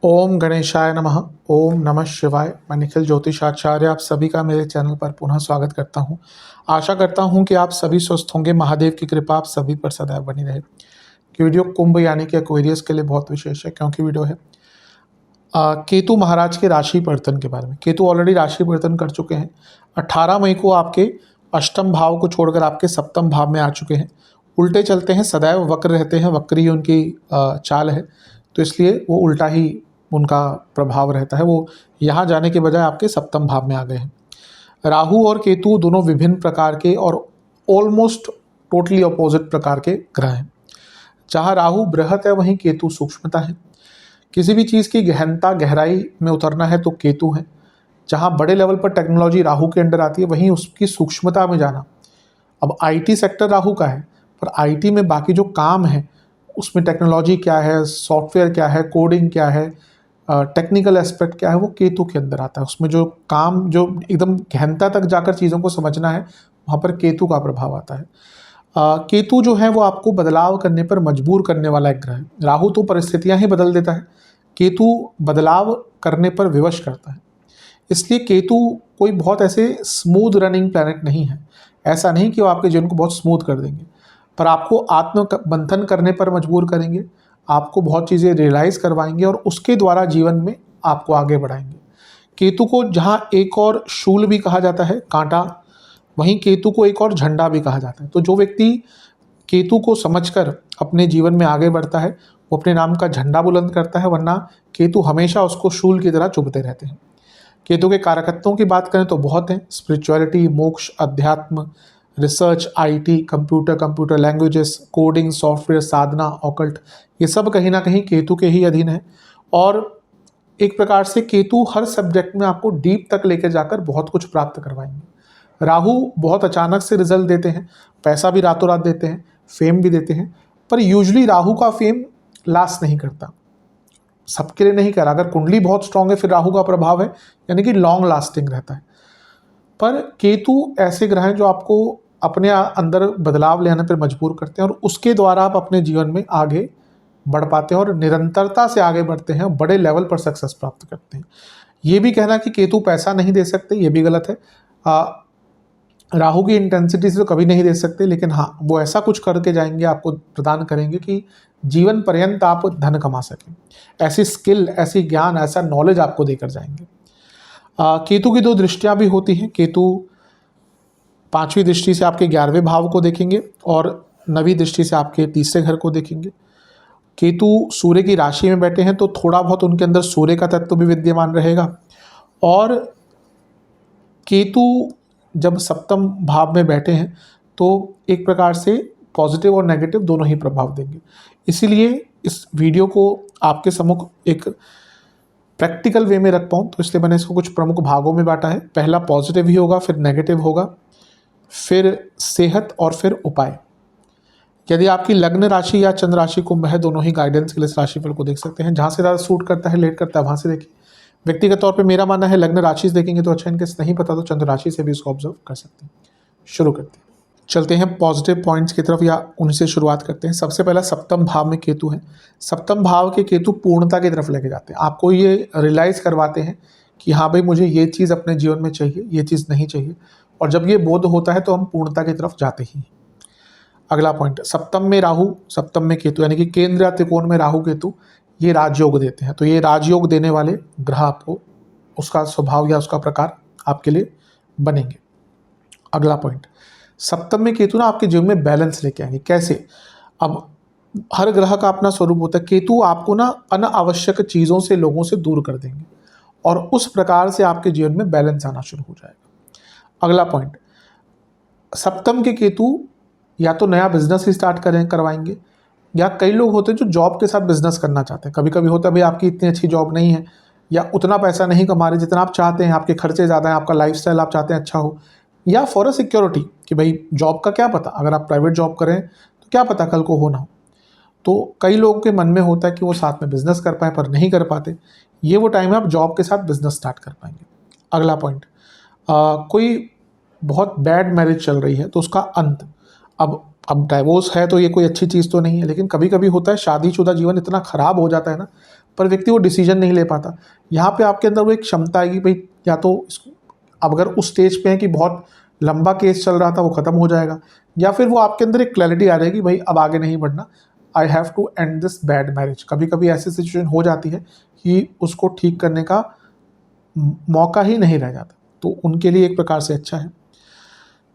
ओम गणेशाय नमः। ओम नमः शिवाय। मैं निखिल ज्योतिषाचार्य आप सभी का मेरे चैनल पर पुनः स्वागत करता हूं। आशा करता हूं कि आप सभी स्वस्थ होंगे। महादेव की कृपा आप सभी पर सदैव बनी रहे। कि वीडियो कुंभ यानी कि एक्वेरियस के लिए बहुत विशेष है, क्योंकि वीडियो है केतु महाराज के राशि परिवर्तन के बारे में। केतु ऑलरेडी राशि परिवर्तन कर चुके हैं। 18 मई को आपके अष्टम भाव को छोड़कर आपके सप्तम भाव में आ चुके हैं। उल्टे चलते हैं, सदैव वक्र रहते हैं, वक्र ही उनकी चाल है, तो इसलिए वो उल्टा ही उनका प्रभाव रहता है। वो यहाँ जाने के बजाय आपके सप्तम भाव में आ गए हैं। राहु और केतु दोनों विभिन्न प्रकार के और ऑलमोस्ट टोटली अपोजिट प्रकार के ग्रह हैं। जहाँ राहु बृहत है वहीं केतु सूक्ष्मता है। किसी भी चीज़ की गहनता गहराई में उतरना है तो केतु है। जहाँ बड़े लेवल पर टेक्नोलॉजी राहु के अंडर आती है वहीं उसकी सूक्ष्मता में जाना। अब आईटी सेक्टर राहु का है, पर आईटी में बाकी जो काम है उसमें टेक्नोलॉजी क्या है, सॉफ्टवेयर क्या है, कोडिंग क्या है, टेक्निकल एस्पेक्ट क्या है, वो केतु के अंदर आता है। उसमें जो काम जो एकदम गहनता तक जाकर चीज़ों को समझना है वहाँ पर केतु का प्रभाव आता है। केतु जो है वो आपको बदलाव करने पर मजबूर करने वाला एक ग्रह है। राहु तो परिस्थितियाँ ही बदल देता है, केतु बदलाव करने पर विवश करता है। इसलिए केतु कोई बहुत ऐसे स्मूथ रनिंग प्लैनेट नहीं है। ऐसा नहीं कि वो आपके जीवन को बहुत स्मूथ कर देंगे, पर आपको आत्म मंथन करने पर मजबूर करेंगे, आपको बहुत चीज़ें रियलाइज़ करवाएंगे और उसके द्वारा जीवन में आपको आगे बढ़ाएंगे। केतु को जहाँ एक और शूल भी कहा जाता है, कांटा, वहीं केतु को एक और झंडा भी कहा जाता है। तो जो व्यक्ति केतु को समझकर अपने जीवन में आगे बढ़ता है वो अपने नाम का झंडा बुलंद करता है, वरना केतु हमेशा उसको शूल की तरह चुभते रहते हैं। केतु के कारकत्वों की बात करें तो बहुत हैं। स्पिरिचुअलिटी, मोक्ष, अध्यात्म, research, IT, computer languages, coding, software, Sadhana, occult, ये सब कहीं ना कहीं केतु के ही अधीन है। और एक प्रकार से केतु हर सब्जेक्ट में आपको डीप तक लेकर जाकर बहुत कुछ प्राप्त करवाएंगे। राहु बहुत अचानक से रिजल्ट देते हैं, पैसा भी रातों रात देते हैं, फेम भी देते हैं, पर यूजुअली राहु का फेम लास्ट नहीं करता, सबके लिए नहीं करा। अगर कुंडली बहुत स्ट्रांग है फिर राहु का प्रभाव है, यानी कि लॉन्ग लास्टिंग रहता है। पर केतु ऐसे ग्रह हैं जो आपको अपने अंदर बदलाव ले आने पर मजबूर करते हैं और उसके द्वारा आप अपने जीवन में आगे बढ़ पाते हैं और निरंतरता से आगे बढ़ते हैं, बड़े लेवल पर सक्सेस प्राप्त करते हैं। ये भी कहना कि केतु पैसा नहीं दे सकते, ये भी गलत है। राहु की इंटेंसिटी से तो कभी नहीं दे सकते, लेकिन हाँ वो ऐसा कुछ करके जाएंगे, आपको प्रदान करेंगे कि जीवन पर्यंत आप धन कमा सकें। ऐसी स्किल, ऐसी ज्ञान, ऐसा नॉलेज आपको देकर जाएंगे। केतु की 2 दृष्टियां भी होती हैं। केतु 5वीं दृष्टि से आपके 11वें भाव को देखेंगे और 9वीं दृष्टि से आपके तीसरे घर को देखेंगे। केतु सूर्य की राशि में बैठे हैं तो थोड़ा बहुत उनके अंदर सूर्य का तत्व भी विद्यमान रहेगा। और केतु जब सप्तम भाव में बैठे हैं तो एक प्रकार से पॉजिटिव और नेगेटिव दोनों ही प्रभाव देंगे। इसीलिए इस वीडियो को आपके सम्मुख एक प्रैक्टिकल वे में रख पाऊँ, तो इसलिए मैंने इसको कुछ प्रमुख भागों में बांटा है। पहला पॉजिटिव ही होगा, फिर नेगेटिव होगा, फिर सेहत और फिर उपाय। यदि आपकी लग्न राशि या चंद्र राशि कुंभ है, दोनों ही गाइडेंस के लिए इस राशिफल को देख सकते हैं। जहाँ से ज़्यादा सूट करता है, लेट करता है, वहाँ से देखिए। व्यक्तिगत तौर पे मेरा मानना है लग्न राशि से देखेंगे तो अच्छा, इनके नहीं पता तो चंद्र राशि से भी इसको ऑब्जर्व कर सकते हैं। शुरू करते हैं, चलते हैं पॉजिटिव पॉइंट्स की तरफ, या उनसे शुरुआत करते हैं। सबसे पहला सप्तम भाव में केतु है। सप्तम भाव के केतु पूर्णता की तरफ लेके जाते हैं, आपको ये रियलाइज़ करवाते हैं कि हाँ भाई मुझे ये चीज़ अपने जीवन में चाहिए, ये चीज़ नहीं चाहिए। और जब ये बोध होता है तो हम पूर्णता की तरफ जाते ही। अगला पॉइंट, सप्तम में राहु, सप्तम में केतु, यानी कि केंद्र या त्रिकोण में राहु केतु, ये राजयोग देते हैं। तो ये राजयोग देने वाले ग्रह आपको उसका स्वभाव या उसका प्रकार आपके लिए बनेंगे। अगला पॉइंट, सप्तम में केतु ना आपके जीवन में बैलेंस लेके आएंगे। कैसे? अब हर ग्रह का अपना स्वरूप होता है। केतु आपको ना अनावश्यक चीज़ों से, लोगों से दूर कर देंगे और उस प्रकार से आपके जीवन में बैलेंस आना शुरू हो जाएगा। अगला पॉइंट, सप्तम के केतु या तो नया बिजनेस ही स्टार्ट करवाएंगे, या कई लोग होते हैं जो जॉब के साथ बिजनेस करना चाहते हैं। कभी कभी होता है भाई आपकी इतनी अच्छी जॉब नहीं है या उतना पैसा नहीं कमा रहे जितना आप चाहते हैं, आपके खर्चे ज़्यादा हैं, आपका लाइफस्टाइल आप चाहते हैं अच्छा हो, या फॉर अ सिक्योरिटी कि भाई जॉब का क्या पता, अगर आप प्राइवेट जॉब करें तो क्या पता कल को हो ना हो। तो कई लोगों के मन में होता है कि वो साथ में बिजनेस कर पाएँ पर नहीं कर पाते। ये वो टाइम है आप जॉब के साथ बिजनेस स्टार्ट कर पाएंगे। अगला पॉइंट, कोई बहुत बैड मैरिज चल रही है तो उसका अंत। अब अब डाइवोर्स है तो ये कोई अच्छी चीज़ तो नहीं है, लेकिन कभी कभी होता है शादीशुदा जीवन इतना ख़राब हो जाता है ना, पर व्यक्ति वो डिसीजन नहीं ले पाता। यहाँ पे आपके अंदर वो एक क्षमता है कि भाई या तो अब अगर उस स्टेज पे है कि बहुत लंबा केस चल रहा था वो ख़त्म हो जाएगा, या फिर वो आपके अंदर एक क्लैरिटी आ जाएगी भाई अब आगे नहीं बढ़ना, I have to end this bad marriage. कभी कभी ऐसी सिचुएशन हो जाती है कि उसको ठीक करने का मौका ही नहीं रह जाता, तो उनके लिए एक प्रकार से अच्छा है।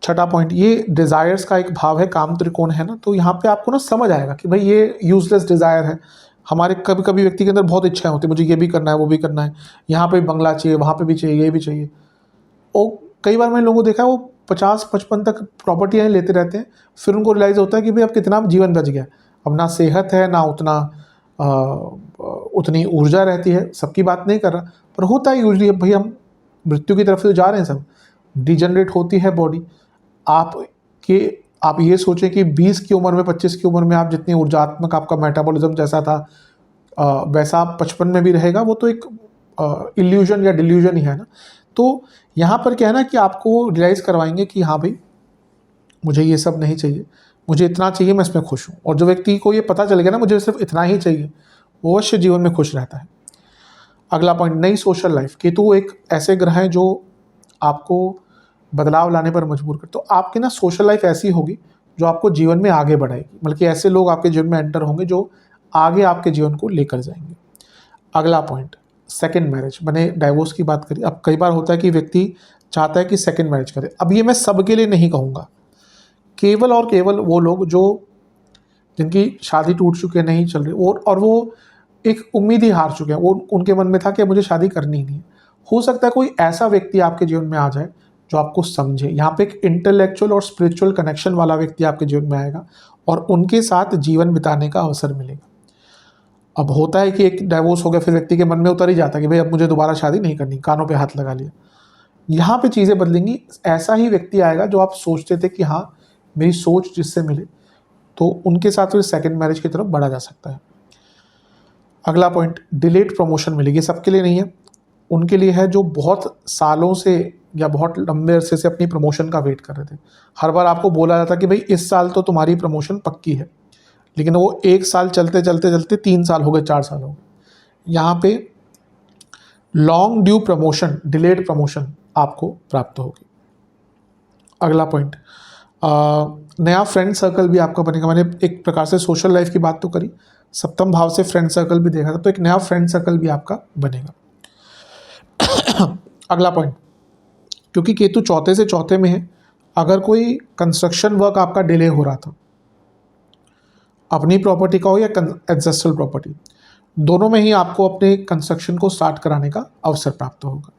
छठा पॉइंट, ये डिज़ायर्स का एक भाव है, काम त्रिकोण है ना, तो यहाँ पे आपको ना समझ आएगा कि भाई ये यूजलेस डिज़ायर है। हमारे कभी कभी व्यक्ति के अंदर बहुत इच्छाएं होती है, मुझे ये भी करना है वो भी करना है, यहाँ पे बंगला चाहिए वहाँ पे भी चाहिए ये भी चाहिए। और कई बार मैंने लोगों को देखा है वो 50-55 तक प्रॉपर्टियाँ लेते रहते हैं, फिर उनको रियलाइज़ होता है कि भाई अब कितना जीवन बच गया, अब ना सेहत है ना उतना उतनी ऊर्जा रहती है। सबकी बात नहीं कर रहा, पर होता है यूजली भाई हम मृत्यु की तरफ से जा रहे हैं, सब डिजनरेट होती है बॉडी। आप ये सोचें कि 20 की उम्र में 25 की उम्र में आप जितनी ऊर्जात्मक आपका मेटाबॉलिज्म जैसा था वैसा आप 55 में भी रहेगा, वो तो एक इल्यूजन या डिल्यूजन ही है ना। तो यहाँ पर क्या है ना कि आपको रियलाइज़ करवाएंगे कि हाँ भाई मुझे ये सब नहीं चाहिए, मुझे इतना चाहिए, मैं इसमें खुश हूँ। और जो व्यक्ति को ये पता चल गया ना मुझे सिर्फ इतना ही चाहिए, वो अवश्य जीवन में खुश रहता है। अगला पॉइंट, नई सोशल लाइफ। केतु एक ऐसे ग्रह हैं जो आपको बदलाव लाने पर मजबूर कर, तो आपकी ना सोशल लाइफ ऐसी होगी जो आपको जीवन में आगे बढ़ाएगी, बल्कि ऐसे लोग आपके जीवन में एंटर होंगे जो आगे आपके जीवन को लेकर जाएंगे। अगला पॉइंट, सेकंड मैरिज। मैंने डाइवोर्स की बात करी, अब कई बार होता है कि व्यक्ति चाहता है कि सेकंड मैरिज करे। अब ये मैं सबके लिए नहीं कहूँगा, केवल और केवल वो लोग जो जिनकी शादी टूट चुकी है, नहीं चल रही, और वो एक उम्मीद ही हार चुके हैं, वो उनके मन में था कि मुझे शादी करनी ही नहीं है। हो सकता है कोई ऐसा व्यक्ति आपके जीवन में आ जाए जो आपको समझे। यहाँ पे एक इंटेलेक्चुअल और स्पिरिचुअल कनेक्शन वाला व्यक्ति आपके जीवन में आएगा और उनके साथ जीवन बिताने का अवसर मिलेगा। अब होता है कि एक डाइवोर्स हो गया, फिर व्यक्ति के मन में उतर ही जाता है कि भाई अब मुझे दोबारा शादी नहीं करनी, कानों पे हाथ लगा लिया। यहाँ पे चीज़ें बदलेंगी, ऐसा ही व्यक्ति आएगा जो आप सोचते थे कि हाँ मेरी सोच जिससे मिले, तो उनके साथ फिर सेकंड मैरिज की तरफ बढ़ा जा सकता है। अगला पॉइंट, डिलेड प्रमोशन मिलेगी। सबके लिए नहीं है, उनके लिए है जो बहुत सालों से या बहुत लंबे अरसे से अपनी प्रमोशन का वेट कर रहे थे। हर बार आपको बोला जाता कि भाई इस साल तो तुम्हारी प्रमोशन पक्की है, लेकिन वो 1 साल चलते चलते चलते 3 साल हो गए, 4 साल हो गए। यहाँ पे long due promotion, delayed promotion आपको प्राप्त होगी। अगला पॉइंट, नया फ्रेंड सर्कल भी आपका बनेगा। मैंने एक प्रकार से सोशल लाइफ की बात तो करी, सप्तम भाव से फ्रेंड सर्कल भी देखा था, तो एक नया फ्रेंड सर्कल भी आपका बनेगा। अगला पॉइंट, क्योंकि केतु चौथे से चौथे में है, अगर कोई कंस्ट्रक्शन वर्क आपका डिले हो रहा था, अपनी प्रॉपर्टी का हो या एंसेस्ट्रल प्रॉपर्टी, दोनों में ही आपको अपने कंस्ट्रक्शन को स्टार्ट कराने का अवसर प्राप्त होगा।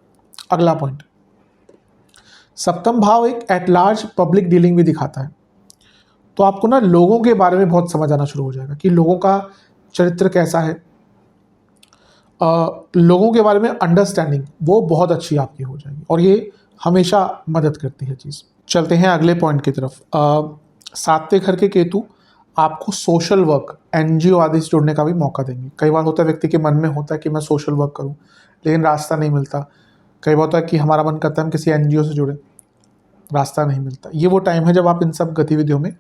अगला पॉइंट, सप्तम भाव एक एट लार्ज पब्लिक डीलिंग भी दिखाता है, तो आपको ना लोगों के बारे में बहुत समझ आना शुरू हो जाएगा कि लोगों का चरित्र कैसा है, लोगों के बारे में अंडरस्टैंडिंग वो बहुत अच्छी आपकी हो जाएगी, और ये हमेशा मदद करती है चीज़। चलते हैं अगले पॉइंट की तरफ। 7वें घर के केतु आपको सोशल वर्क, एनजीओ आदि से जुड़ने का भी मौका देंगे। कई बार होता है व्यक्ति के मन में होता है कि मैं सोशल वर्क करूं, लेकिन रास्ता नहीं मिलता। कई बार होता है कि हमारा मन करता है हम किसी एनजीओ से जुड़े, रास्ता नहीं मिलता। ये वो टाइम है जब आप इन सब गतिविधियों में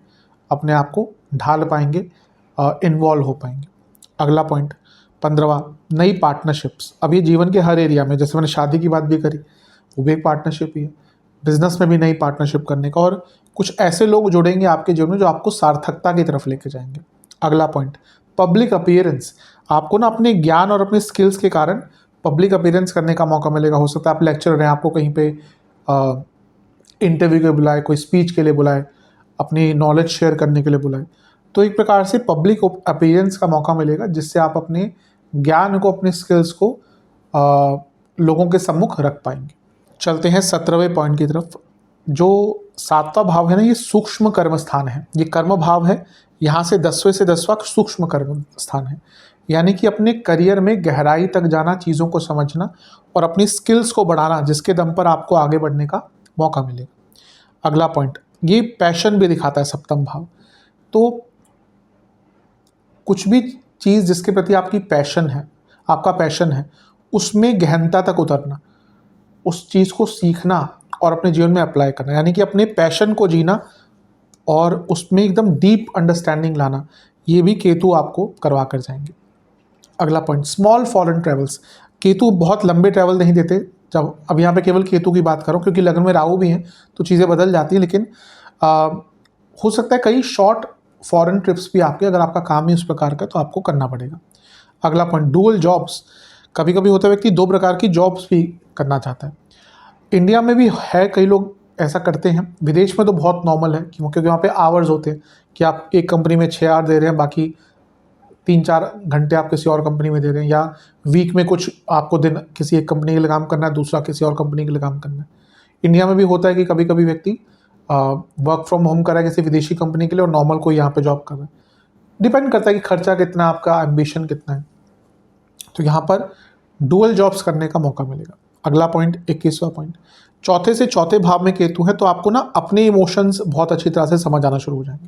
अपने आप को ढाल पाएंगे, इन्वॉल्व हो पाएंगे। अगला पॉइंट 15वां, नई पार्टनरशिप्स। अब ये जीवन के हर एरिया में, जैसे मैंने शादी की बात भी करी, वो भी एक पार्टनरशिप ही है। बिजनेस में भी नई पार्टनरशिप करने का, और कुछ ऐसे लोग जुड़ेंगे आपके जीवन में जो आपको सार्थकता की तरफ लेके जाएंगे। अगला पॉइंट, पब्लिक अपीयरेंस। आपको ना अपने ज्ञान और अपने स्किल्स के कारण पब्लिक अपीयरेंस करने का मौका मिलेगा। हो सकता है आप लेक्चरर हैं, आपको कहीं पे इंटरव्यू के बुलाए, कोई स्पीच के लिए बुलाए, अपनी नॉलेज शेयर करने के लिए बुलाए, तो एक प्रकार से पब्लिक अपीयरेंस का मौका मिलेगा, जिससे आप अपने ज्ञान को, अपने स्किल्स को लोगों के सम्मुख रख पाएंगे। चलते हैं 17वें पॉइंट की तरफ। जो 7वां भाव है ना, ये सूक्ष्म कर्म स्थान है, ये कर्म भाव है। यहाँ से 10वें से 10वां सूक्ष्म कर्म स्थान है, यानी कि अपने करियर में गहराई तक जाना, चीज़ों को समझना और अपनी स्किल्स को बढ़ाना, जिसके दम पर आपको आगे बढ़ने का मौका मिलेगा। अगला पॉइंट, ये पैशन भी दिखाता है सप्तम भाव। तो कुछ भी चीज़ जिसके प्रति आपकी पैशन है, आपका पैशन है, उसमें गहनता तक उतरना, उस चीज़ को सीखना और अपने जीवन में अप्लाई करना, यानी कि अपने पैशन को जीना, और उसमें एकदम डीप अंडरस्टैंडिंग लाना, ये भी केतु आपको करवा कर जाएंगे। अगला point, small foreign travels. Ketu बहुत लंबे ट्रैवल नहीं देते। जब अब यहाँ पे केवल केतु की बात करूँ, क्योंकि लग्न में राहु भी हैं तो चीज़ें बदल जाती हैं, लेकिन हो सकता है कई शॉर्ट फॉरेन ट्रिप्स भी आपके, अगर आपका काम ही उस प्रकार का, तो आपको करना पड़ेगा। अगला पॉइंट, डुअल जॉब्स। कभी कभी होता है व्यक्ति दो प्रकार की जॉब्स भी करना चाहता है। इंडिया में भी है, कई लोग ऐसा करते हैं। विदेश में तो बहुत नॉर्मल है, क्योंकि वहाँ पे आवर्स होते हैं कि आप एक कंपनी में 6 आवर दे रहे हैं, बाकी 3-4 घंटे आप किसी और कंपनी में दे रहे हैं, या वीक में कुछ आपको दिन किसी एक कंपनी के लिए काम करना है, दूसरा किसी और कंपनी के लिए काम करना है। इंडिया में भी होता है कि कभी कभी व्यक्ति वर्क फ्रॉम होम कर रहा है किसी विदेशी कंपनी के लिए और नॉर्मल कोई यहाँ पे जॉब कर रहा है। डिपेंड करता है कि खर्चा कितना, आपका एम्बिशन कितना है। तो यहाँ पर डुअल जॉब्स करने का मौका मिलेगा। अगला पॉइंट, 21वां पॉइंट, चौथे से चौथे भाव में केतु है, तो आपको ना अपने इमोशंस बहुत अच्छी तरह से समझ आना शुरू हो जाएंगे।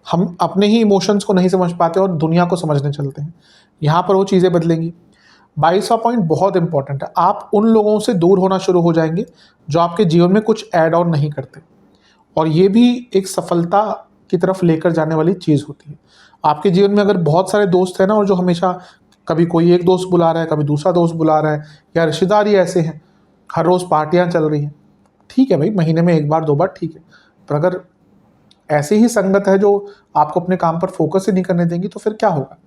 हम अपने ही इमोशंस को नहीं समझ पाते और दुनिया को समझने चलते हैं, यहाँ पर वो चीज़ें बदलेंगी। 22वां पॉइंट बहुत इंपॉर्टेंट है, आप उन लोगों से दूर होना शुरू हो जाएंगे जो आपके जीवन में कुछ ऐड ऑन नहीं करते, और ये भी एक सफलता की तरफ लेकर जाने वाली चीज़ होती है। आपके जीवन में अगर बहुत सारे दोस्त हैं ना, और जो हमेशा कभी कोई एक दोस्त बुला रहा है, कभी दूसरा दोस्त बुला रहा है, या रिश्तेदार ही ऐसे हैं, हर रोज़ पार्टियां चल रही हैं, ठीक है भाई, महीने में 1 बार 2 बार ठीक है, पर अगर ऐसे ही संगत है जो आपको अपने काम पर फोकस ही नहीं करने देंगी, तो फिर क्या होगा।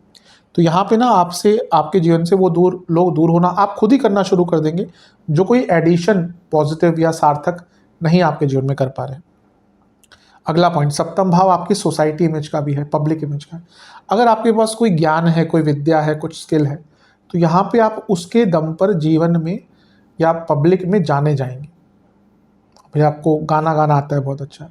तो यहाँ पे ना आपसे, आपके जीवन से वो लोग दूर होना आप खुद ही करना शुरू कर देंगे, जो कोई एडिशन पॉजिटिव या सार्थक नहीं आपके जीवन में कर पा रहे हैं। अगला पॉइंट, सप्तम भाव आपकी सोसाइटी इमेज का भी है, पब्लिक इमेज का है। अगर आपके पास कोई ज्ञान है, कोई विद्या है, कुछ स्किल है, तो यहाँ पे आप उसके दम पर जीवन में या पब्लिक में जाने जाएंगे। भाई आपको गाना गाना आता है बहुत अच्छा,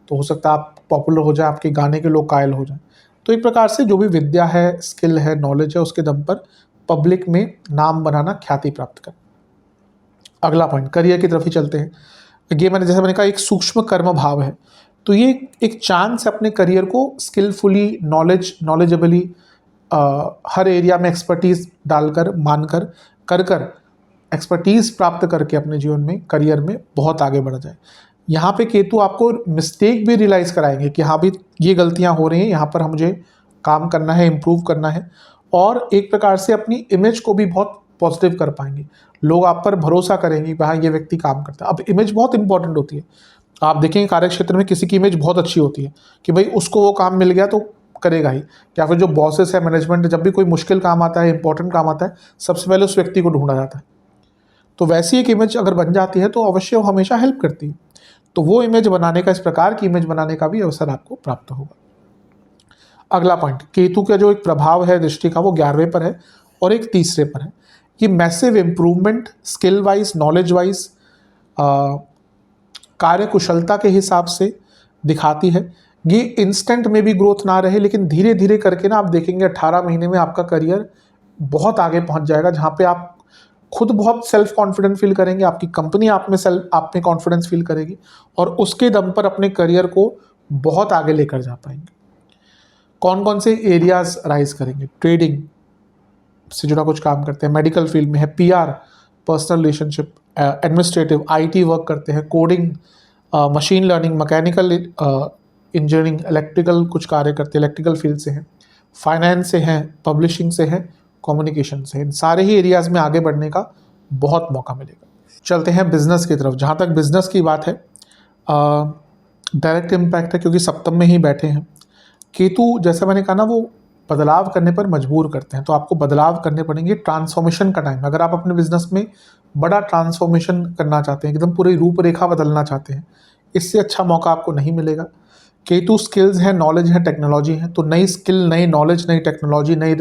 तो हो सकता है आप पॉपुलर हो जाए, आपके गाने के लोग कायल हो जाए। तो एक प्रकार से जो भी विद्या है, स्किल है, नॉलेज है, उसके दम पर पब्लिक में नाम बनाना, ख्याति प्राप्त कर। अगला पॉइंट, करियर की तरफ ही चलते हैं। ये मैंने कहा एक सूक्ष्म कर्म भाव है, तो ये एक चांस है अपने करियर को स्किलफुली, नॉलेजेबली, हर एरिया में एक्सपर्टीज डालकर, मानकर, कर एक्सपर्टीज प्राप्त करके अपने जीवन में, करियर में बहुत आगे बढ़ जाए। यहाँ पे केतु आपको मिस्टेक भी रियलाइज़ कराएंगे कि हाँ भी ये गलतियाँ हो रही हैं, यहाँ पर मुझे काम करना है, इम्प्रूव करना है, और एक प्रकार से अपनी इमेज को भी बहुत पॉजिटिव कर पाएंगे। लोग आप पर भरोसा करेंगे कि हाँ ये व्यक्ति काम करता है। अब इमेज बहुत इंपॉर्टेंट होती है। आप देखेंगे कार्य क्षेत्र में किसी की इमेज बहुत अच्छी होती है कि भाई उसको वो काम मिल गया तो करेगा ही, या फिर जो बॉसेस है, मैनेजमेंट, जब भी कोई मुश्किल काम आता है, इंपॉर्टेंट काम आता है, सबसे पहले उस व्यक्ति को ढूंढा जाता है। तो वैसी एक इमेज अगर बन जाती है तो अवश्य वो हमेशा हेल्प करती है। तो वो इमेज बनाने का, इस प्रकार की इमेज बनाने का भी अवसर आपको प्राप्त होगा। अगला पॉइंट, केतु का जो एक प्रभाव है दृष्टि का, वो 11वें पर है और एक तीसरे पर है। ये massive improvement skill wise, knowledge wise, कार्य कुशलता के हिसाब से दिखाती है। ये इंस्टेंट में भी ग्रोथ ना रहे, लेकिन धीरे धीरे करके ना आप देखेंगे 18 महीने में आपका करियर बहुत आगे पहुंच जाएगा, जहां पे आप खुद बहुत सेल्फ कॉन्फिडेंट फील करेंगे, आपकी कंपनी आप में कॉन्फिडेंस फील करेगी, और उसके दम पर अपने करियर को बहुत आगे लेकर जा पाएंगे। कौन कौन से एरियाज राइज करेंगे? ट्रेडिंग से जुड़ा कुछ काम करते हैं, मेडिकल फील्ड में है, PR, personal relationship, administrative, IT work करते हैं, coding, machine learning, mechanical engineering, electrical कुछ कार्य करते हैं, इलेक्ट्रिकल फील्ड से हैं, फाइनेंस से हैं, पब्लिशिंग से हैं, कम्युनिकेशन से, इन सारे ही एरियाज में आगे बढ़ने का बहुत मौका मिलेगा। चलते हैं बिजनेस की तरफ। जहाँ तक बिजनेस की बात है, डायरेक्ट इम्पैक्ट है, क्योंकि सप्तम में ही बैठे हैं। केतु, जैसे मैंने कहा ना, वो बदलाव करने पर मजबूर करते हैं, तो आपको बदलाव करने पड़ेंगे। ट्रांसफॉर्मेशन का टाइम, अगर आप अपने बिजनेस में बड़ा ट्रांसफॉर्मेशन करना चाहते हैं, एकदम पूरी रूपरेखा बदलना चाहते हैं, इससे अच्छा मौका आपको नहीं मिलेगा। केतु स्किल्स है, नॉलेज है, टेक्नोलॉजी है, तो नई स्किल, नई नॉलेज, नई टेक्नोलॉजी, नई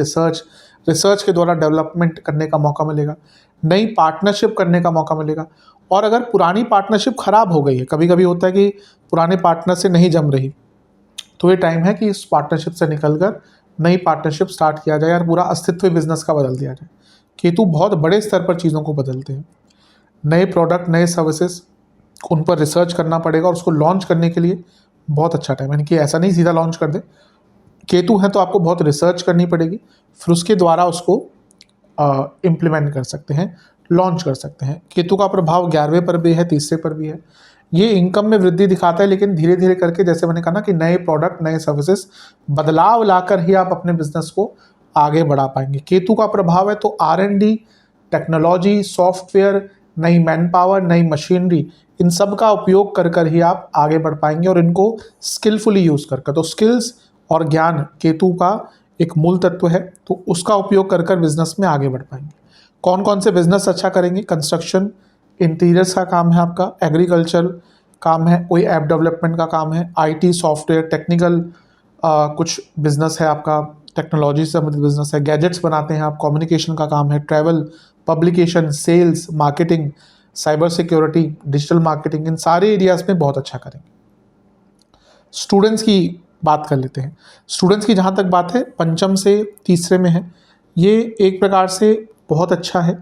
रिसर्च के द्वारा डेवलपमेंट करने का मौका मिलेगा, नई पार्टनरशिप करने का मौका मिलेगा। और अगर पुरानी पार्टनरशिप खराब हो गई है, कभी कभी होता है कि पुराने पार्टनर से नहीं जम रही, तो ये टाइम है कि इस पार्टनरशिप से निकलकर नई पार्टनरशिप स्टार्ट किया जाए और पूरा अस्तित्व बिजनेस का बदल दिया जाए। केतु बहुत बड़े स्तर पर चीज़ों को बदलते हैं। नए प्रोडक्ट, नए सर्विसेज, उन पर रिसर्च करना पड़ेगा, और उसको लॉन्च करने के लिए बहुत अच्छा टाइम है, यानी कि ऐसा नहीं सीधा लॉन्च कर दे। केतु है तो आपको बहुत रिसर्च करनी पड़ेगी, फिर उसके द्वारा उसको इम्प्लीमेंट कर सकते हैं, लॉन्च कर सकते हैं। केतु का प्रभाव 11वें पर भी है, तीसरे पर भी है। ये इनकम में वृद्धि दिखाता है, लेकिन धीरे धीरे करके, जैसे मैंने कहा ना कि नए प्रोडक्ट, नए सर्विसेज, बदलाव लाकर ही आप अपने बिजनेस को आगे बढ़ा पाएंगे। केतु का प्रभाव है तो R&D, टेक्नोलॉजी, सॉफ्टवेयर, नई मैन पावर, नई मशीनरी, इन सब का उपयोग कर कर ही आप आगे बढ़ पाएंगे, और इनको स्किलफुली यूज कर कर। तो स्किल्स और ज्ञान केतु का एक मूल तत्व है, तो उसका उपयोग कर कर बिजनेस में आगे बढ़ पाएंगे। कौन कौन से बिजनेस अच्छा करेंगे? कंस्ट्रक्शन, इंटीरियर्स का काम है आपका, एग्रीकल्चर काम है, कोई ऐप डेवलपमेंट का काम है, IT, सॉफ्टवेयर, टेक्निकल कुछ बिजनेस है आपका, टेक्नोलॉजी से संबंधित बिजनेस है, गैजेट्स बनाते हैं आप, कम्युनिकेशन का काम है, travel, publication, sales, marketing, cyber security, digital marketing, इन सारे एरियाज में बहुत अच्छा करेंगे। स्टूडेंट्स की बात कर लेते हैं। स्टूडेंट्स की जहाँ तक बात है, पंचम से तीसरे में है, ये एक प्रकार से बहुत अच्छा है।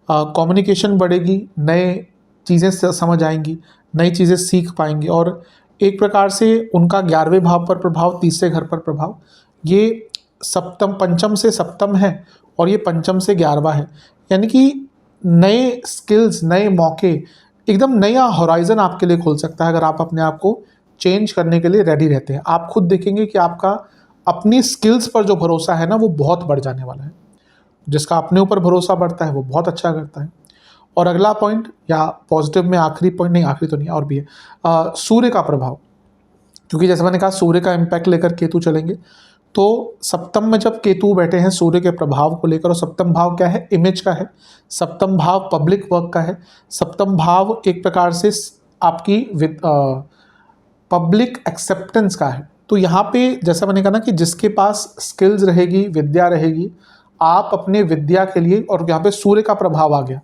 कम्युनिकेशन बढ़ेगी, नए चीज़ें समझ आएंगी, नई चीज़ें सीख पाएंगे, और एक प्रकार से उनका 11वें भाव पर प्रभाव, तीसरे घर पर प्रभाव, ये सप्तम, पंचम से सप्तम है और ये पंचम से 11वां है। यानी कि नए स्किल्स, नए मौके, एकदम नया होराइजन आपके लिए खुल सकता है अगर आप अपने आप को चेंज करने के लिए रेडी रहते हैं। आप खुद देखेंगे कि आपका अपनी स्किल्स पर जो भरोसा है ना, वो बहुत बढ़ जाने वाला है। जिसका अपने ऊपर भरोसा बढ़ता है वो बहुत अच्छा करता है। और अगला पॉइंट, या पॉजिटिव में आखिरी पॉइंट, नहीं आखिरी तो नहीं और भी है, सूर्य का प्रभाव। क्योंकि जैसे मैंने कहा सूर्य का इम्पैक्ट लेकर केतु चलेंगे, तो सप्तम में जब केतु बैठे हैं सूर्य के प्रभाव को लेकर, और सप्तम भाव क्या है? इमेज का है। सप्तम भाव पब्लिक वर्क का है। सप्तम भाव एक प्रकार से आपकी पब्लिक एक्सेप्टेंस का है। तो यहाँ पे जैसा मैंने कहा ना कि जिसके पास स्किल्स रहेगी, विद्या रहेगी, आप अपने विद्या के लिए, और यहाँ पे सूर्य का प्रभाव आ गया,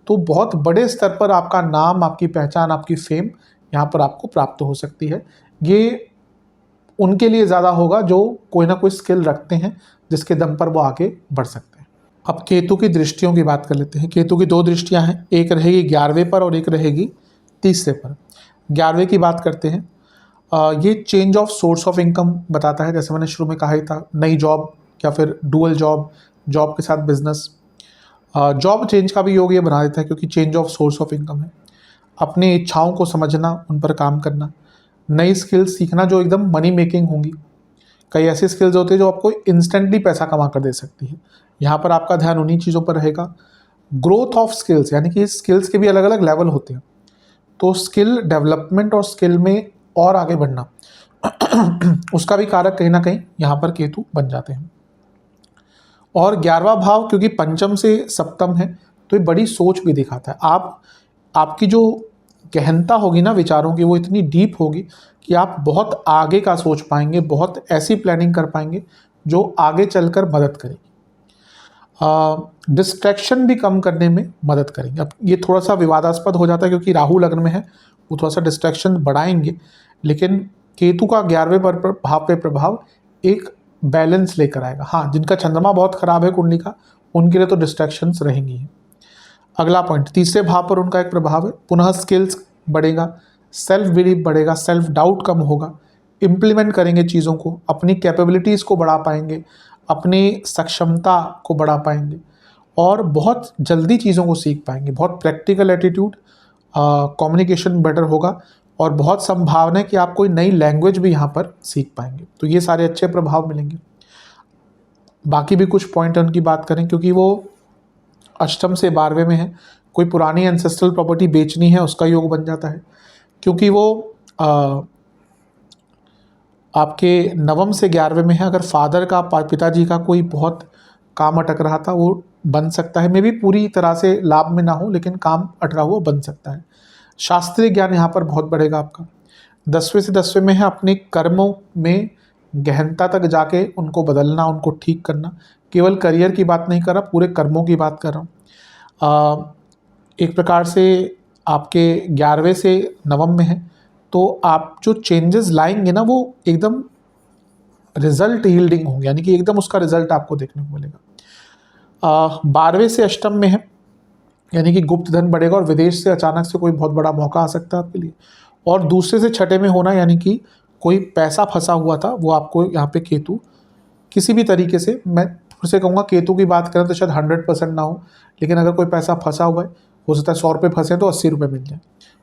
तो बहुत बड़े स्तर पर आपका नाम, आपकी पहचान, आपकी फेम यहाँ पर आपको प्राप्त हो सकती है। ये उनके लिए ज़्यादा होगा जो कोई ना कोई स्किल रखते हैं, जिसके दम पर वो आगे बढ़ सकते हैं। अब केतु की दृष्टियों की बात कर लेते हैं। केतु की 2 दृष्टियां हैं, एक रहेगी 11वें पर और एक रहेगी तीसरे पर। 11वें की बात करते हैं, ये change of source of income बताता है। जैसे मैंने शुरू में कहा ही था, नई जॉब या फिर डुअल जॉब, जॉब के साथ बिजनेस, जॉब चेंज का भी योग ये बना देता है, क्योंकि change of source of income है। अपनी इच्छाओं को समझना, उन पर काम करना, नई स्किल्स सीखना जो एकदम मनी मेकिंग होंगी। कई ऐसी स्किल्स होती है जो आपको इंस्टेंटली पैसा कमा कर दे सकती है, यहाँ पर आपका ध्यान उन्हीं चीज़ों पर रहेगा। ग्रोथ ऑफ स्किल्स, यानी कि स्किल्स के भी अलग अलग लेवल होते हैं, तो स्किल डेवलपमेंट और स्किल में और आगे बढ़ना उसका भी कारक कहीं ना कहीं यहाँ पर केतु बन जाते हैं। और 11वां भाव क्योंकि पंचम से सप्तम है, तो ये बड़ी सोच भी दिखाता है। आपकी जो गहनता होगी ना विचारों की, वो इतनी डीप होगी कि आप बहुत आगे का सोच पाएंगे, बहुत ऐसी प्लानिंग कर पाएंगे जो आगे चलकर मदद करेगी। डिस्ट्रैक्शन भी कम करने में मदद करेंगे। अब ये थोड़ा सा विवादास्पद हो जाता है क्योंकि राहु लग्न में है, वो थोड़ा सा डिस्ट्रैक्शन बढ़ाएंगे, लेकिन केतु का 11वें भाव पे प्रभाव एक बैलेंस लेकर आएगा। हाँ, जिनका चंद्रमा बहुत खराब है कुंडली का, उनके लिए तो डिस्ट्रैक्शंस रहेंगी। अगला पॉइंट, तीसरे भाव पर उनका एक प्रभाव है, पुनः स्किल्स बढ़ेगा, सेल्फ बिलीव बढ़ेगा, सेल्फ डाउट कम होगा, इम्प्लीमेंट करेंगे चीज़ों को, अपनी कैपेबिलिटीज़ को बढ़ा पाएंगे, अपनी सक्षमता को बढ़ा पाएंगे, और बहुत जल्दी चीज़ों को सीख पाएंगे। बहुत प्रैक्टिकल एटीट्यूड, कम्युनिकेशन बेटर होगा, और बहुत संभावना है कि आप कोई नई लैंग्वेज भी यहाँ पर सीख पाएंगे। तो ये सारे अच्छे प्रभाव मिलेंगे। बाकी भी कुछ पॉइंट उनकी बात करें, क्योंकि वो अष्टम से 12वें में है, कोई पुरानी एंसेस्ट्रल प्रॉपर्टी बेचनी है उसका योग बन जाता है, क्योंकि वो आपके नवम से 11वें में है। अगर फादर का, पिताजी का कोई बहुत काम अटक रहा था, वो बन सकता है। मे भी पूरी तरह से लाभ में ना हो, लेकिन काम अटका हुआ बन सकता है। शास्त्रीय ज्ञान यहाँ पर बहुत बढ़ेगा आपका। 10वें से 10वें में है, अपने कर्मों में गहनता तक जाके उनको बदलना, उनको ठीक करना। केवल करियर की बात नहीं कर रहा, पूरे कर्मों की बात कर रहा हूँ। एक प्रकार से आपके 11वें से नवम में है, तो आप जो चेंजेस लाएंगे ना, वो एकदम रिजल्ट यील्डिंग होंगे, यानी कि एकदम उसका रिजल्ट आपको देखने को मिलेगा। 12वें से अष्टम में है, यानी कि गुप्त धन बढ़ेगा, और विदेश से अचानक से कोई बहुत बड़ा मौका आ सकता है आपके लिए। और दूसरे से छठे में होना, यानी कि कोई पैसा फंसा हुआ था, वो आपको यहाँ पे केतु किसी भी तरीके से, मैं फिर से कहूँगा केतु की बात करें तो शायद 100% ना हो, लेकिन अगर कोई पैसा फंसा हुआ है हो सकता है 100 रुपये फंसे तो 80 रुपये मिल जाए।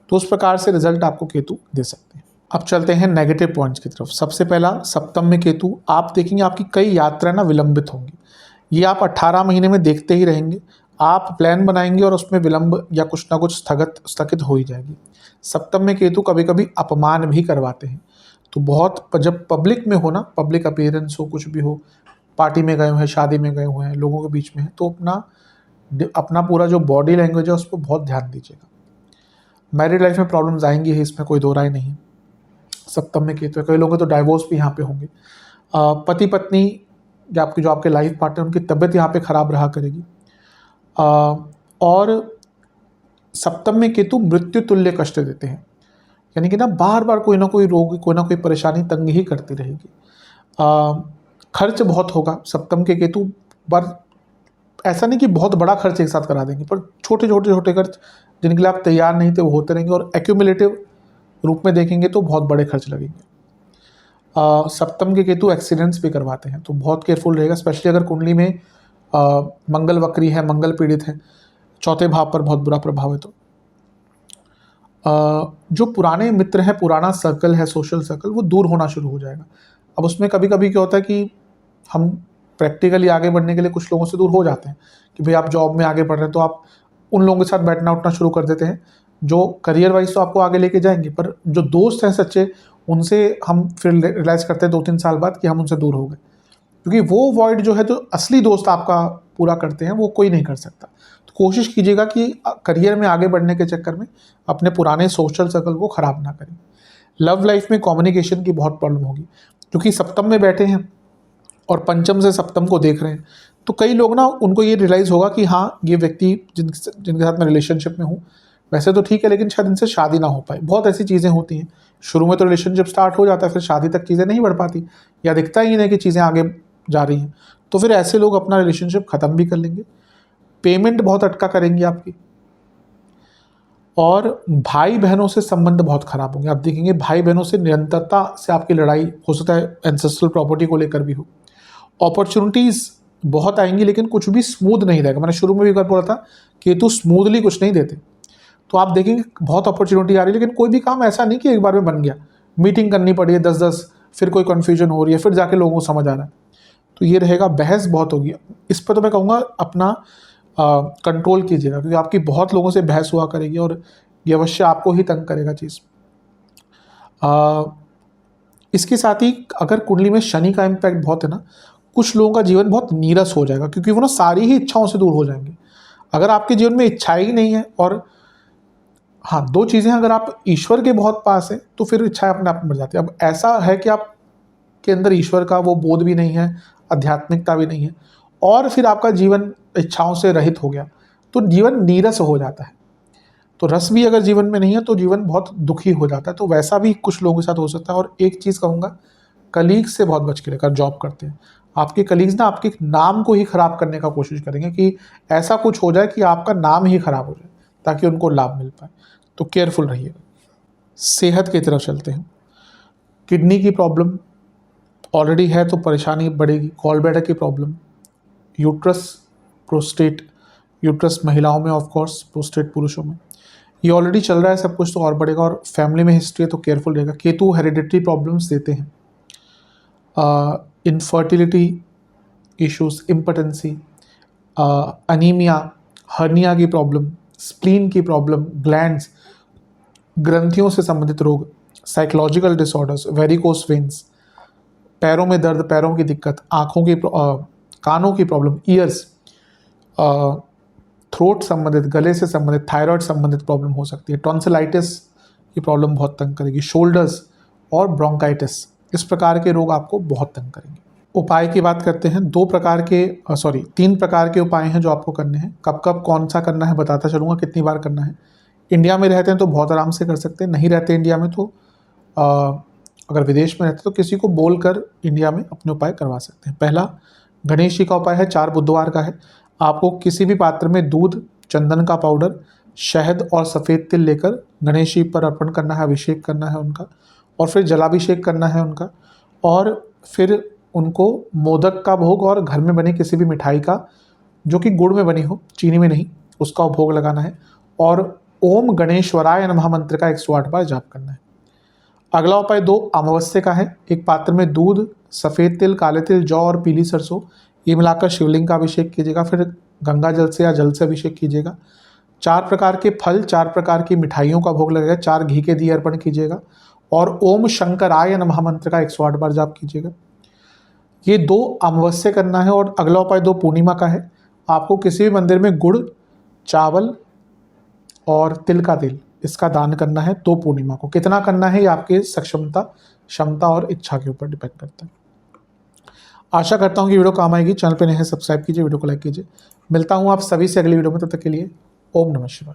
तो उस प्रकार से रिजल्ट आपको केतु दे सकते हैं। अब चलते हैं नेगेटिव पॉइंट्स की तरफ। सबसे पहला, सप्तम में केतु, आप देखेंगे आपकी कई यात्राएं ना विलंबित होंगी। ये आप 18 महीने में देखते ही रहेंगे। आप प्लान बनाएंगे और उसमें विलंब या कुछ ना कुछ स्थगित हो ही जाएगी। सप्तम में केतु कभी कभी अपमान भी करवाते हैं। तो बहुत जब पब्लिक में हो ना, पब्लिक अपीयरेंस हो, कुछ भी हो, पार्टी में गए हुए हैं, शादी में गए हुए हैं, लोगों के बीच में है, तो अपना पूरा जो बॉडी लैंग्वेज है उस पर बहुत ध्यान दीजिएगा। मैरिड लाइफ में प्रॉब्लम्स आएंगी ही, इसमें कोई दो राय नहीं। सप्तम में केतु है, कई लोगों के तो डाइवोर्स भी यहाँ पे होंगे। पति पत्नी या जो आपके लाइफ पार्टनर, उनकी तबीयत यहाँ पे खराब रहा करेगी। और सप्तम में केतु मृत्यु तुल्य कष्ट देते हैं, यानी कि ना बार बार कोई ना कोई रोग, कोई ना कोई परेशानी तंग ही करती रहेगी। खर्च बहुत होगा सप्तम के केतु, पर ऐसा नहीं कि बहुत बड़ा खर्च एक साथ करा देंगे, पर छोटे छोटे खर्च जिनके लिए आप तैयार नहीं थे वो होते रहेंगे, और एक्यूमुलेटिव रूप में देखेंगे तो बहुत बड़े खर्च लगेंगे। सप्तम के केतु एक्सीडेंट्स भी करवाते हैं, तो बहुत केयरफुल रहेगा, स्पेशली अगर कुंडली में मंगल वक्री है, मंगल पीड़ित है, चौथे भाव पर बहुत बुरा प्रभाव है। तो जो पुराने मित्र हैं, पुराना सर्कल है, सोशल सर्कल, वो दूर होना शुरू हो जाएगा। अब उसमें कभी कभी क्या होता है कि हम प्रैक्टिकली आगे बढ़ने के लिए कुछ लोगों से दूर हो जाते हैं, कि भाई आप जॉब में आगे बढ़ रहे हैं तो आप उन लोगों के साथ बैठना उठना शुरू कर देते हैं जो करियर वाइज तो आपको आगे लेके जाएंगे, पर जो दोस्त हैं सच्चे, उनसे हम फिर रियलाइज़ करते हैं 2-3 साल बाद कि हम उनसे दूर हो गए, क्योंकि वो वॉइड जो है, जो असली दोस्त आपका पूरा करते हैं, वो कोई नहीं कर सकता। तो कोशिश कीजिएगा कि करियर में आगे बढ़ने के चक्कर में अपने पुराने सोशल सर्कल को ख़राब ना करें। लव लाइफ में कम्युनिकेशन की बहुत प्रॉब्लम होगी, क्योंकि सप्तम में बैठे हैं और पंचम से सप्तम को देख रहे हैं, तो कई लोग ना, उनको ये रियलाइज़ होगा कि हाँ, ये व्यक्ति जिनके साथ मैं रिलेशनशिप में हूँ, वैसे तो ठीक है, लेकिन शायद इनसे शादी ना हो पाए। बहुत ऐसी चीज़ें होती हैं, शुरू में तो रिलेशनशिप स्टार्ट हो जाता है, फिर शादी तक चीज़ें नहीं बढ़ पाती, या दिखता ही नहीं कि चीज़ें आगे जा रही हैं, तो फिर ऐसे लोग अपना रिलेशनशिप ख़त्म भी कर लेंगे। पेमेंट बहुत अटका करेंगी आपकी, और भाई बहनों से संबंध बहुत खराब होंगे। आप देखेंगे भाई बहनों से निरंतरता से आपकी लड़ाई हो सकता है, एंसेस्ट्रल प्रॉपर्टी को लेकर भी हो। अपॉर्चुनिटीज़ बहुत आएंगी, लेकिन कुछ भी स्मूथ नहीं रहेगा। मैंने शुरू में भी बोला था, केतु स्मूथली कुछ नहीं देते। तो आप देखेंगे बहुत अपॉर्चुनिटी आ रही है, लेकिन कोई भी काम ऐसा नहीं कि एक बार में बन गया। मीटिंग करनी पड़ी है 10-10, फिर कोई कन्फ्यूजन हो रही है, फिर जाके लोगों को समझ आ रहा है। तो ये रहेगा, बहस बहुत होगी। इस पर तो मैं कहूँगा अपना कंट्रोल कीजिएगा, क्योंकि आपकी बहुत लोगों से बहस हुआ करेगी और ये अवश्य आपको ही तंग करेगा चीज़। इसके साथ ही अगर कुंडली में शनि का इम्पैक्ट बहुत है ना, कुछ लोगों का जीवन बहुत नीरस हो जाएगा, क्योंकि वो ना सारी ही इच्छाओं से दूर हो जाएंगे। अगर आपके जीवन में इच्छा ही नहीं है, और हाँ, 2 चीज़ें, अगर आप ईश्वर के बहुत पास हैं तो फिर इच्छाएं अपने आप मर जाती है। अब ऐसा है कि आपके अंदर ईश्वर का वो बोध भी नहीं है, आध्यात्मिकता भी नहीं है, और फिर आपका जीवन इच्छाओं से रहित हो गया, तो जीवन नीरस हो जाता है। तो रस भी अगर जीवन में नहीं है तो जीवन बहुत दुखी हो जाता है। तो वैसा भी कुछ लोगों के साथ हो सकता है। और एक चीज़ कहूँगा, कलीग्स से बहुत बच के रखा, जॉब करते हैं आपके कलीग्स ना, आपके नाम को ही खराब करने का कोशिश करेंगे कि ऐसा कुछ हो जाए कि आपका नाम ही खराब हो जाए, ताकि उनको लाभ मिल पाए। तो केयरफुल रहिएगा। सेहत की तरफ चलते हैं। किडनी की प्रॉब्लम ऑलरेडी है तो परेशानी बढ़ेगी। गॉल ब्लैडर की प्रॉब्लम, यूट्रस, प्रोस्टेट, यूट्रस महिलाओं में, ऑफ कोर्स प्रोस्टेट पुरुषों में, ये ऑलरेडी चल रहा है सब कुछ, तो और बढ़ेगा। और फैमिली में हिस्ट्री है तो केयरफुल रहेगा। केतु हेरिडिटरी प्रॉब्लम्स देते हैं, infertility issues, impotency, anaemia, hernia की प्रॉब्लम, स्प्लीन की प्रॉब्लम, ग्लैंड्स, ग्रंथियों से संबंधित रोग, साइकोलॉजिकल डिसऑर्डर्स, वेरिकोस वेन्स, पैरों में दर्द, पैरों की दिक्कत, आँखों की कानों की प्रॉब्लम, ईयर्स, थ्रोट संबंधित, गले से संबंधित, थायराइड संबंधित प्रॉब्लम हो सकती है। टॉन्सिलाइटिस की प्रॉब्लम बहुत तंग करेगी। शोल्डर्स और ब्रोंकाइटिस, इस प्रकार के रोग आपको बहुत तंग करेंगे। उपाय की बात करते हैं। 3 प्रकार के उपाय हैं जो आपको करने हैं। कब कब कौन सा करना है बताता चलूँगा, कितनी बार करना है। इंडिया में रहते हैं तो बहुत आराम से कर सकते हैं, नहीं रहते इंडिया में तो अगर विदेश में रहते तो किसी को बोलकर इंडिया में अपने उपाय करवा सकते हैं। पहला गणेश जी का उपाय है, 4 बुधवार का है। आपको किसी भी पात्र में दूध, चंदन का पाउडर, शहद और सफ़ेद तिल लेकर गणेश जी पर अर्पण करना है, अभिषेक करना है उनका, और फिर जलाभिषेक करना है उनका, और फिर उनको मोदक का भोग और घर में बनी किसी भी मिठाई का, जो कि गुड़ में बनी हो, चीनी में नहीं, उसका भोग लगाना है। और ओम गणेश्वराय नमः मंत्र का 108 बार जाप करना है। अगला उपाय 2 अमावस्या का है। एक पात्र में दूध, सफ़ेद तिल, काले तिल, जौ और पीली सरसों ये मिलाकर शिवलिंग का अभिषेक कीजिएगा। फिर गंगा जल से या जल से अभिषेक कीजिएगा। 4 प्रकार के फल, 4 प्रकार की मिठाइयों का भोग लगेगा, 4 घी के दिए अर्पण कीजिएगा और ओम शंकराय नमः मंत्र का 108 बार जाप कीजिएगा। ये 2 अमावस्या करना है। और अगला उपाय 2 पूर्णिमा का है। आपको किसी भी मंदिर में गुड़, चावल और तिल का तेल इसका दान करना है 2 पूर्णिमा को। कितना करना है ये आपके सक्षमता, क्षमता और इच्छा के ऊपर डिपेंड करता है। आशा करता हूँ कि वीडियो काम आएगी। चैनल पे नए हैं सब्सक्राइब कीजिए, वीडियो को लाइक कीजिए। मिलता हूँ आप सभी से अगली वीडियो में, तब तक के लिए ओम नमः शिवाय।